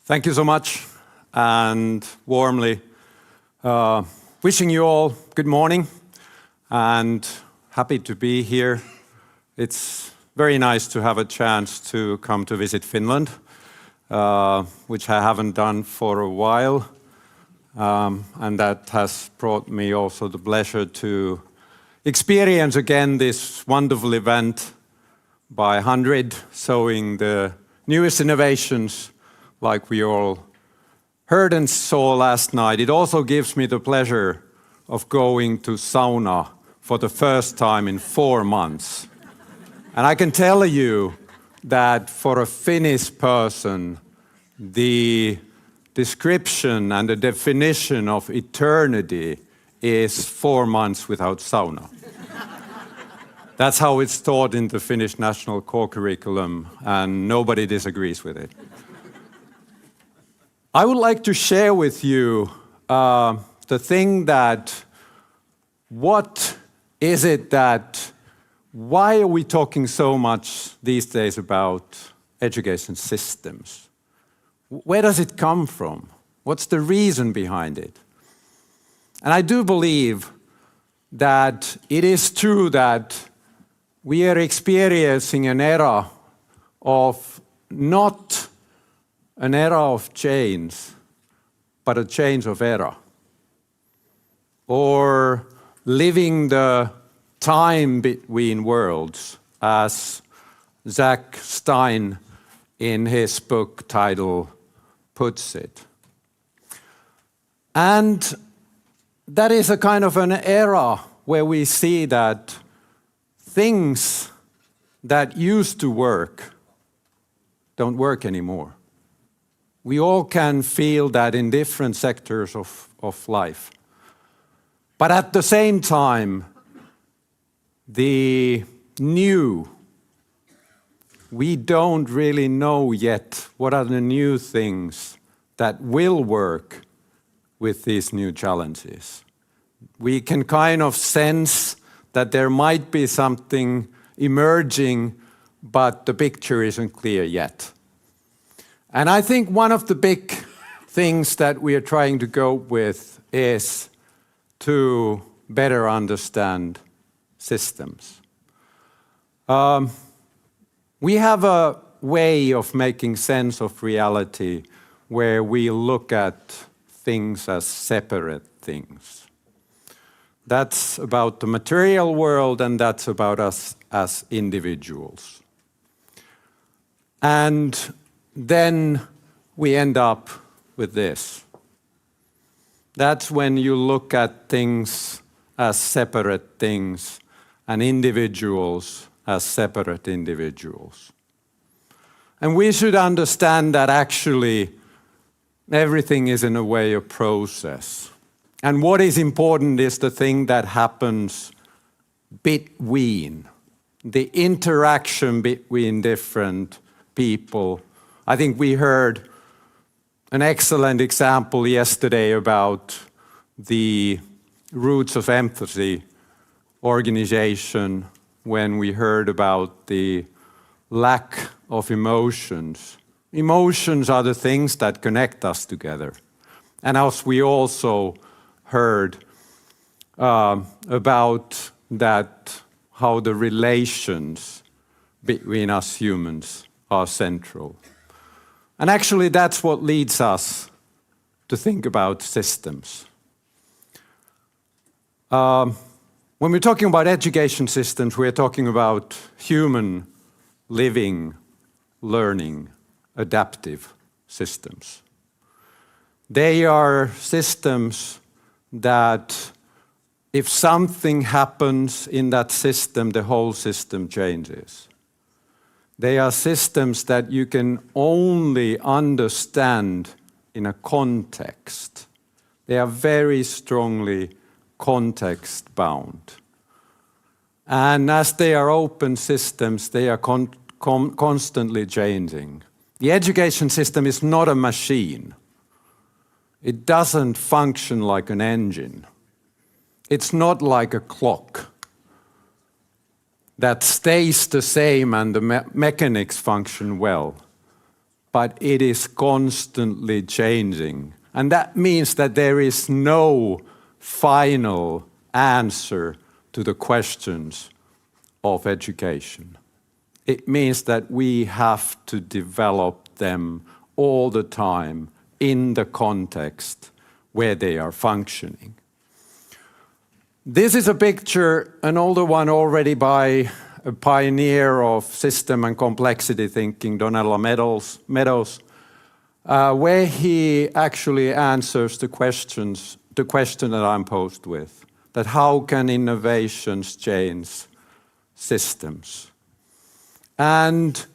Thank you so much, and warmly wishing you all good morning and happy to be here. It's very nice to have a chance to come to visit Finland, which I haven't done for a while, and that has brought me also the pleasure to experience again this wonderful event by HundrED, showing the newest innovations like we all heard and saw last night. It also gives me the pleasure of going to sauna for the first time in 4 months. And I can tell you that for a Finnish person, the description and the definition of eternity is 4 months without sauna. That's how it's taught in the Finnish national core curriculum, and nobody disagrees with it. I would like to share with you the thing that, what is it that, why are we talking so much these days about education systems? Where does it come from? What's the reason behind it? And I do believe that it is true that we are experiencing an era of not an era of change, but a change of era. Or living the time between worlds, as Zach Stein in his book title puts it. And that is a kind of an era where we see that things that used to work don't work anymore. We all can feel that in different sectors of life. But at the same time, the new, we don't really know yet what are the new things that will work with these new challenges. We can kind of sense that there might be something emerging, but the picture isn't clear yet. And I think one of the big things that we are trying to go with is to better understand systems. We have a way of making sense of reality where we look at things as separate things. That's about the material world, and that's about us as individuals. And then we end up with this. That's when you look at things as separate things and individuals as separate individuals. And we should understand that actually everything is in a way a process. And what is important is the thing that happens between, the interaction between different people. I think we heard an excellent example yesterday about the Roots of Empathy organization when we heard about the lack of emotions. Emotions are the things that connect us together. And as we also heard about that, how the relations between us humans are central. And actually that's what leads us to think about systems. When we're talking about education systems, we're talking about human living, learning, adaptive systems. They are systems that if something happens in that system, the whole system changes. They are systems that you can only understand in a context. They are very strongly context bound. And as they are open systems, they are constantly changing. The education system is not a machine. It doesn't function like an engine. It's not like a clock that stays the same and the mechanics function well, but it is constantly changing. And that means that there is no final answer to the questions of education. It means that we have to develop them all the time in the context where they are functioning. This is a picture, an older one already by a pioneer of system and complexity thinking, Donella Meadows, where he actually answers the question that I'm posed with, that how can innovations change systems? And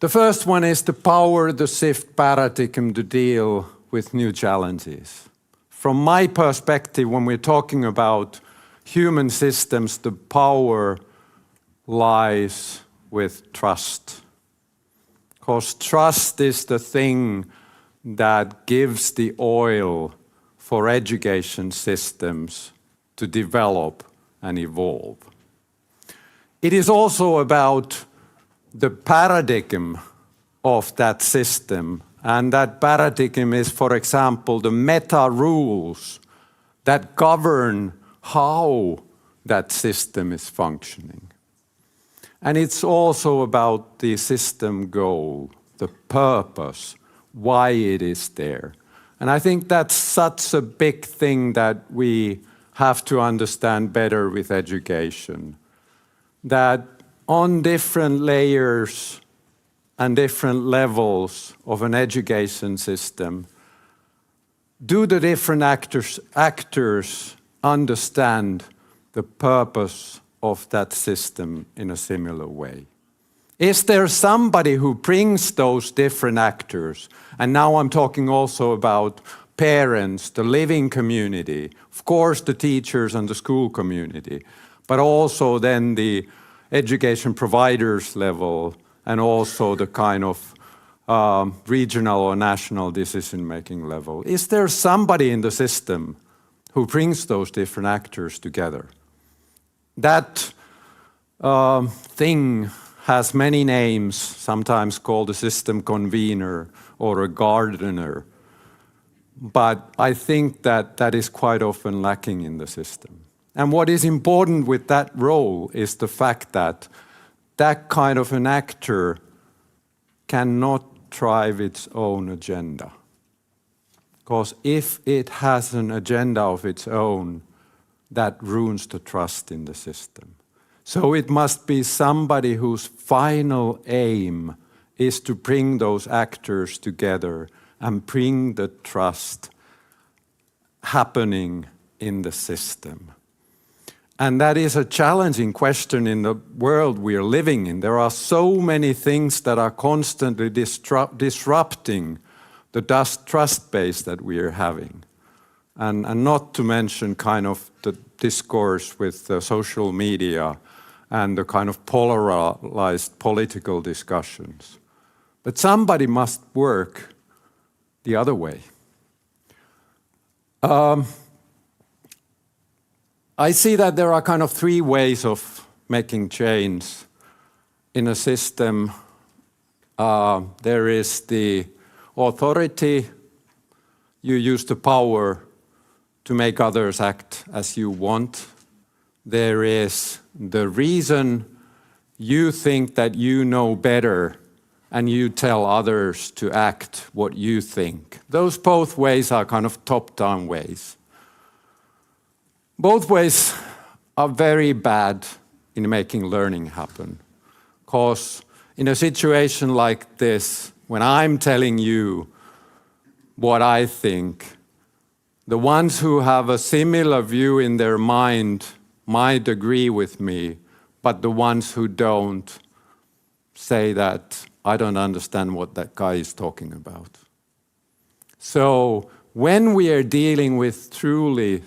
the first one is the power, the shift paradigm to deal with new challenges. From my perspective, when we're talking about human systems, the power lies with trust. Because trust is the thing that gives the oil for education systems to develop and evolve. It is also about the paradigm of that system, and that paradigm is, for example, the meta rules that govern how that system is functioning. And it's also about the system goal, the purpose, why it is there. And I think that's such a big thing that we have to understand better with education, that on different layers and different levels of an education system, do the different actors understand the purpose of that system in a similar way? Is there somebody who brings those different actors? And now I'm talking also about parents, the living community, of course the teachers and the school community, but also then the education providers level and also the kind of regional or national decision-making level. Is there somebody in the system who brings those different actors together? That thing has many names, sometimes called a system convener or a gardener. But I think that that is quite often lacking in the system. And what is important with that role is the fact that that kind of an actor cannot drive its own agenda. Because if it has an agenda of its own, that ruins the trust in the system. So it must be somebody whose final aim is to bring those actors together and bring the trust happening in the system. And that is a challenging question in the world we are living in. There are so many things that are constantly disrupting the trust base that we are having. And not to mention kind of the discourse with the social media and the kind of polarized political discussions. But somebody must work the other way. I see that there are kind of three ways of making change in a system. There is the authority. You use the power to make others act as you want. There is the reason. You think that you know better and you tell others to act what you think. Those both ways are kind of top-down ways. Both ways are very bad in making learning happen. Because in a situation like this, when I'm telling you what I think, the ones who have a similar view in their mind might agree with me, but the ones who don't say that I don't understand what that guy is talking about. So when we are dealing with truly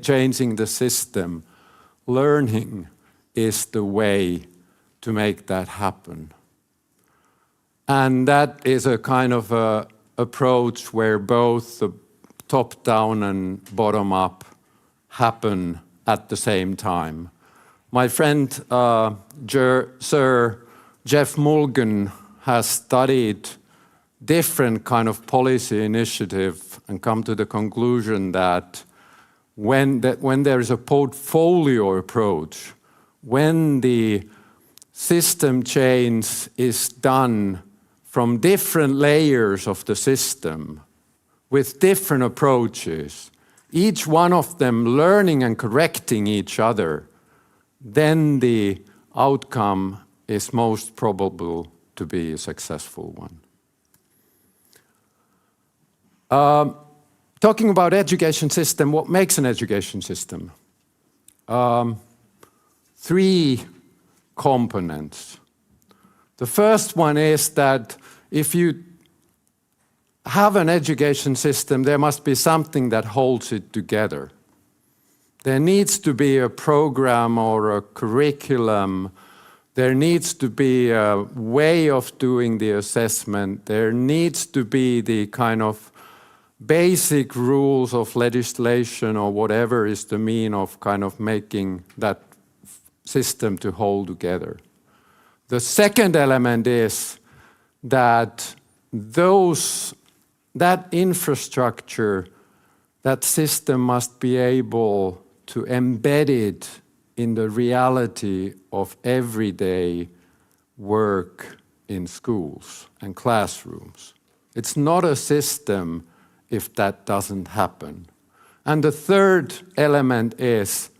changing the system, learning is the way to make that happen. And that is a kind of a approach where both the top-down and bottom-up happen at the same time. My friend Sir Jeff Mulgan has studied different kind of policy initiative and come to the conclusion that when there is a portfolio approach, when the system change is done from different layers of the system with different approaches, each one of them learning and correcting each other, then the outcome is most probable to be a successful one. Talking about education system, what makes an education system? Three components. The first one is that if you have an education system, there must be something that holds it together. There needs to be a program or a curriculum. There needs to be a way of doing the assessment. There needs to be the kind of basic rules of legislation or whatever is the mean of kind of making that system to hold together. The second element is that that infrastructure, that system must be able to embed it in the reality of everyday work in schools and classrooms. It's not a system if that doesn't happen. And the third element is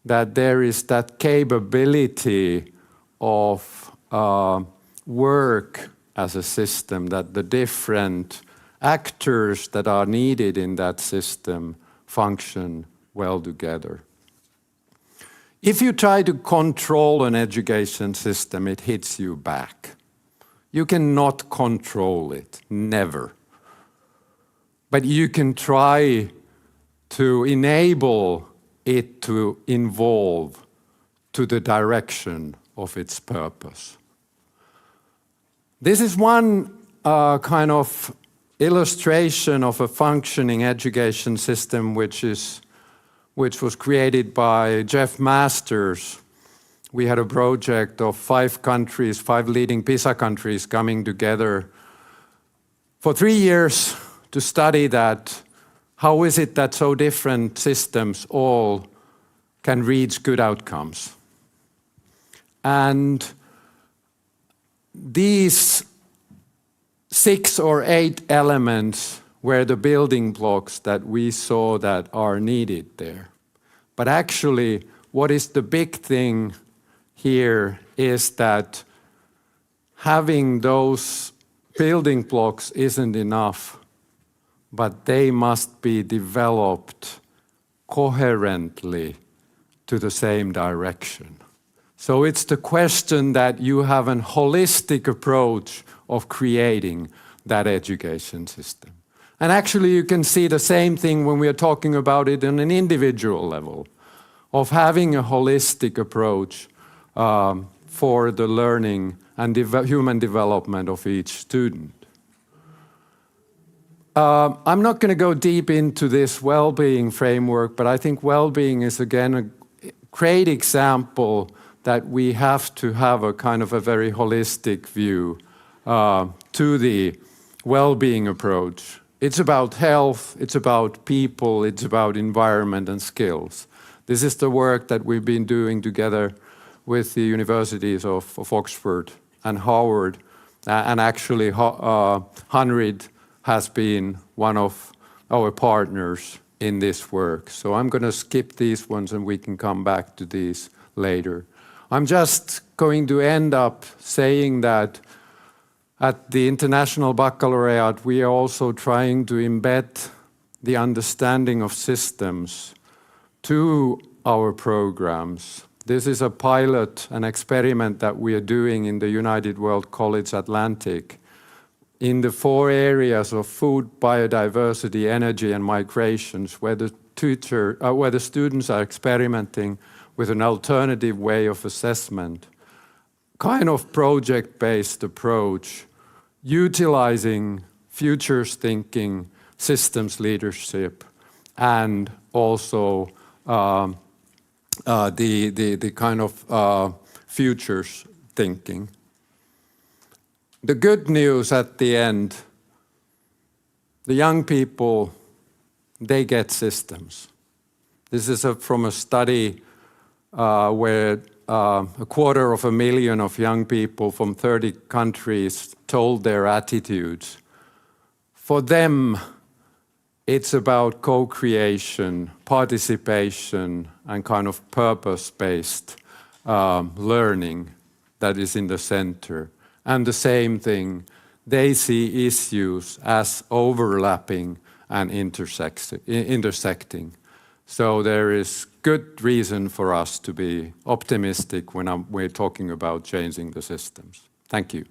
that there is that capability of work as a system, that the different actors that are needed in that system function well together. If you try to control an education system, it hits you back. You cannot control it, never. But you can try to enable it to evolve to the direction of its purpose. This is one kind of illustration of a functioning education system which was created by Jeff Masters. We had a project of 5 countries, 5 leading PISA countries coming together for 3 years to study that. How is it that so different systems all can reach good outcomes? And these 6 or 8 elements were the building blocks that we saw that are needed there. But actually, what is the big thing here is that having those building blocks isn't enough, but they must be developed coherently to the same direction. So it's the question that you have a holistic approach of creating that education system. And actually you can see the same thing when we are talking about it on an individual level, of having a holistic approach for the learning and human development of each student. I'm not going to go deep into this well-being framework, but I think well-being is again a great example that we have to have a kind of a very holistic view to the well-being approach. It's about health, it's about people, it's about environment and skills. This is the work that we've been doing together with the universities of Oxford and Harvard, and actually HundrED has been one of our partners in this work. So I'm going to skip these ones and we can come back to these later. I'm just going to end up saying that at the International Baccalaureate, we are also trying to embed the understanding of systems to our programs. This is a pilot, an experiment that we are doing in the United World College Atlantic in the 4 areas of food, biodiversity, energy, and migrations, where the students are experimenting with an alternative way of assessment, kind of project-based approach, utilizing futures thinking, systems leadership, and also the kind of futures thinking. The good news at the end, the young people, they get systems. This is from a study where 250,000 of young people from 30 countries told their attitudes. For them, it's about co-creation, participation, and kind of purpose-based learning that is in the center. And the same thing, they see issues as overlapping and intersecting. So there is good reason for us to be optimistic when we're talking about changing the systems. Thank you.